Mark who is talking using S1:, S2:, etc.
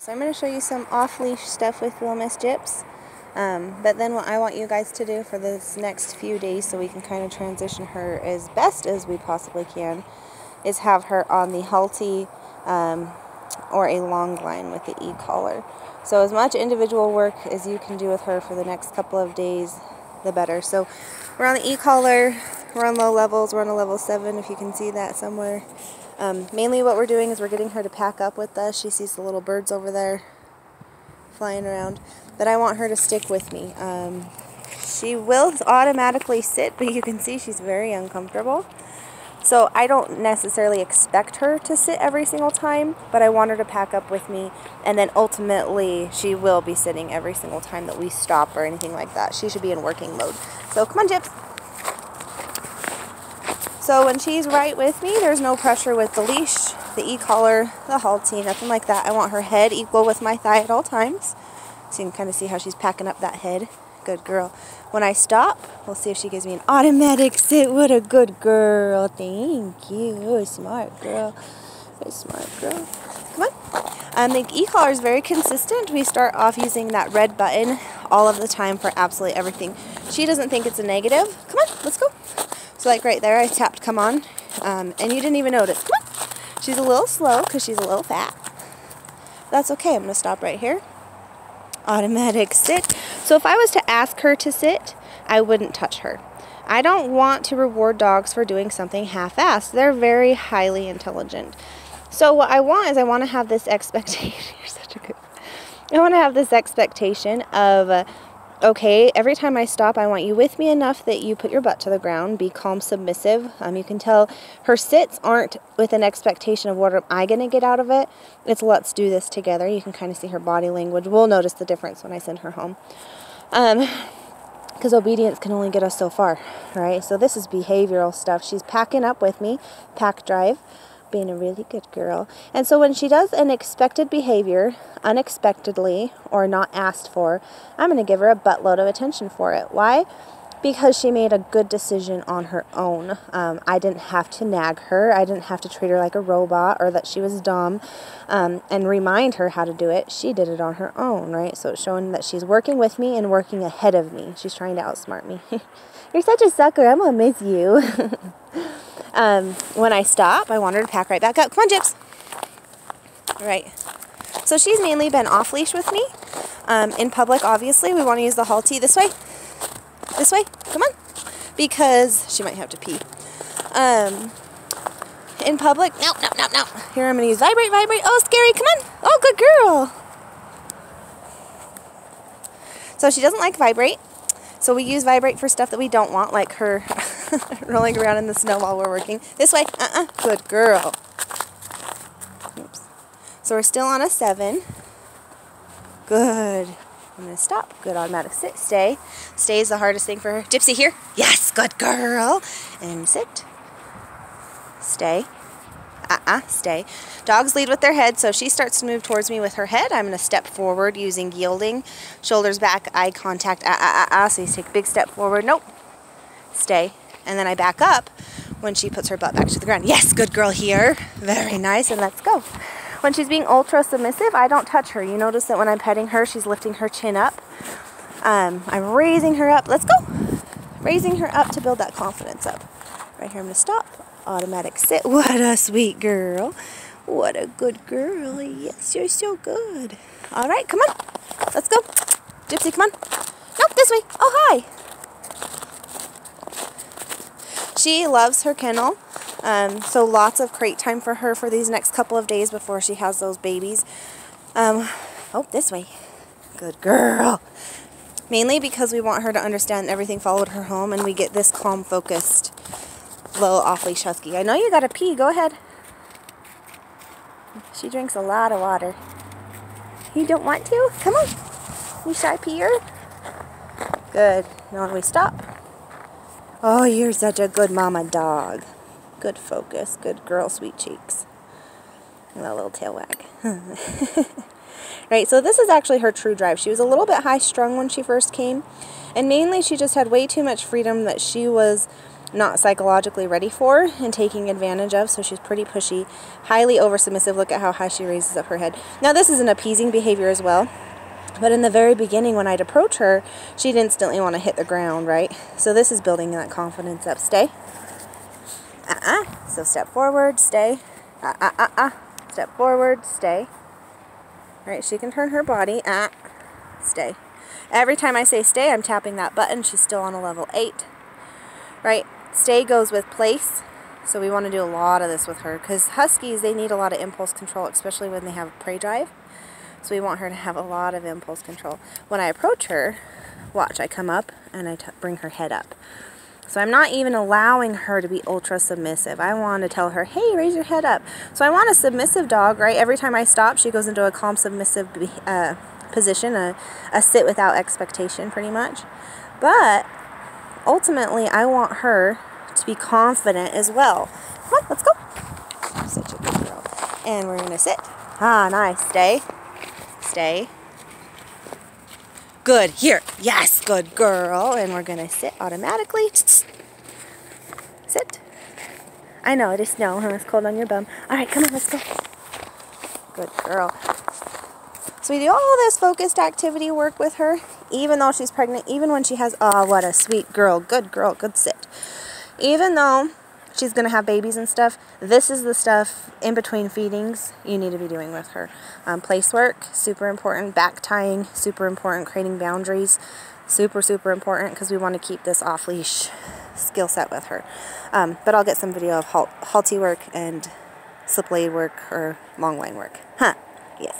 S1: So I'm going to show you some off-leash stuff with Little Miss Gyps. But then what I want you guys to do for this next few days so we can kind of transition her as best as we possibly can is have her on the halty or a long line with the e-collar. So as much individual work as you can do with her for the next couple of days, the better. So we're on the e-collar, we're on low levels, we're on a level 7 if you can see that somewhere. Mainly what we're doing is we're getting her to pack up with us. She sees the little birds over there flying around, but I want her to stick with me. She will automatically sit, but you can see she's very uncomfortable. So I don't necessarily expect her to sit every single time, but I want her to pack up with me, and then ultimately she will be sitting every single time that we stop or anything like that. She should be in working mode. So come on, Gyps. So when she's right with me, there's no pressure with the leash, the e-collar, the halty, nothing like that. I want her head equal with my thigh at all times. So you can kind of see how she's packing up that head. Good girl. When I stop, we'll see if she gives me an automatic sit. What a good girl. Thank you. Smart girl. Very smart girl. Come on. The e-collar is very consistent. We start off using that red button all of the time for absolutely everything. She doesn't think it's a negative. Come on, let's go. So like right there, I tapped come on, and you didn't even notice. Come on. She's a little slow because she's a little fat. That's okay. I'm going to stop right here. Automatic sit. So if I was to ask her to sit, I wouldn't touch her. I don't want to reward dogs for doing something half-assed. They're very highly intelligent. So what I want is I want to have this expectation. You're such a good. I want to have this expectation of, okay, every time I stop, I want you with me enough that you put your butt to the ground, be calm, submissive. You can tell her sits aren't with an expectation of what am I going to get out of it. It's let's do this together. You can kind of see her body language. We'll notice the difference when I send her home. Because obedience can only get us so far, right? So this is behavioral stuff. She's packing up with me, pack drive, being a really good girl. And so when she does an expected behavior, unexpectedly, or not asked for, I'm going to give her a buttload of attention for it. Why? Because she made a good decision on her own. I didn't have to nag her. I didn't have to treat her like a robot or that she was dumb and remind her how to do it. She did it on her own, right? So it's showing that she's working with me and working ahead of me. She's trying to outsmart me. You're such a sucker. I'm going to miss you. When I stop, I want her to pack right back up. Come on, Gyps. All right. So she's mainly been off-leash with me. In public, obviously, we want to use the halty this way. This way. Come on. Because she might have to pee. In public, no. Here, I'm going to use vibrate. Oh, scary. Come on. Oh, good girl. So she doesn't like vibrate. So we use vibrate for stuff that we don't want, like her rolling around in the snow while we're working. This way. Good girl. Oops. So we're still on a 7. Good. I'm going to stop. Good automatic sit. Stay. Stay is the hardest thing for her. Gypsy here. Yes, good girl. And sit. Stay. Stay. Dogs lead with their head, so if she starts to move towards me with her head, I'm going to step forward using yielding. Shoulders back, eye contact, so you take a big step forward. Nope. Stay. And then I back up when she puts her butt back to the ground. Yes, good girl here. Very nice, and let's go. When she's being ultra submissive, I don't touch her. You notice that when I'm petting her, she's lifting her chin up. I'm raising her up. Let's go. Raising her up to build that confidence up. Right here, I'm going to stop. Automatic sit. What a sweet girl. What a good girl. Yes, you're so good. All right, come on. Let's go. Gypsy, come on. Nope, this way. Oh, hi. She loves her kennel. So lots of crate time for her for these next couple of days before she has those babies. Oh, this way. Good girl. Mainly because we want her to understand everything followed her home and we get this calm, focused little off-leash husky. I know you gotta pee. Go ahead. She drinks a lot of water. You don't want to? Come on. You shy peer? Good. Now when we stop. Oh, you're such a good mama dog. Good focus. Good girl, sweet cheeks. And that little tail wag. Right, so this is actually her true drive. She was a little bit high-strung when she first came. And mainly she just had way too much freedom that she was not psychologically ready for and taking advantage of, so she's pretty pushy, highly over submissive. Look at how high she raises up her head. Now this is an appeasing behavior as well, but in the very beginning when I'd approach her, she'd instantly want to hit the ground, right? So this is building that confidence up. Stay. So step forward, stay. Step forward, stay. All right, she can turn her body. Stay. Every time I say stay, I'm tapping that button. She's still on a level 8. Right? Stay goes with place. So we want to do a lot of this with her, because huskies, they need a lot of impulse control, especially when they have prey drive. So we want her to have a lot of impulse control. When I approach her, watch, I come up and I bring her head up. So I'm not even allowing her to be ultra submissive. I want to tell her, hey, raise your head up. So I want a submissive dog, right? Every time I stop, she goes into a calm submissive position, a sit without expectation pretty much. But ultimately, I want her to be confident as well. Come on, let's go. Such a good girl. And we're going to sit. Nice. Stay. Stay. Good. Here. Yes. Good girl. And we're going to sit automatically. Sit. I know, it is snow. It's cold on your bum. All right, come on. Let's go. Good girl. So we do all this focused activity work with her, even though she's pregnant, even when she has, oh, what a sweet girl. Good girl. Good sit. Even though she's going to have babies and stuff, this is the stuff in between feedings you need to be doing with her. Place work, super important. Back tying, super important. Creating boundaries, super, super important, because we want to keep this off-leash skill set with her. But I'll get some video of halty work and slip lead work or long line work. Yes.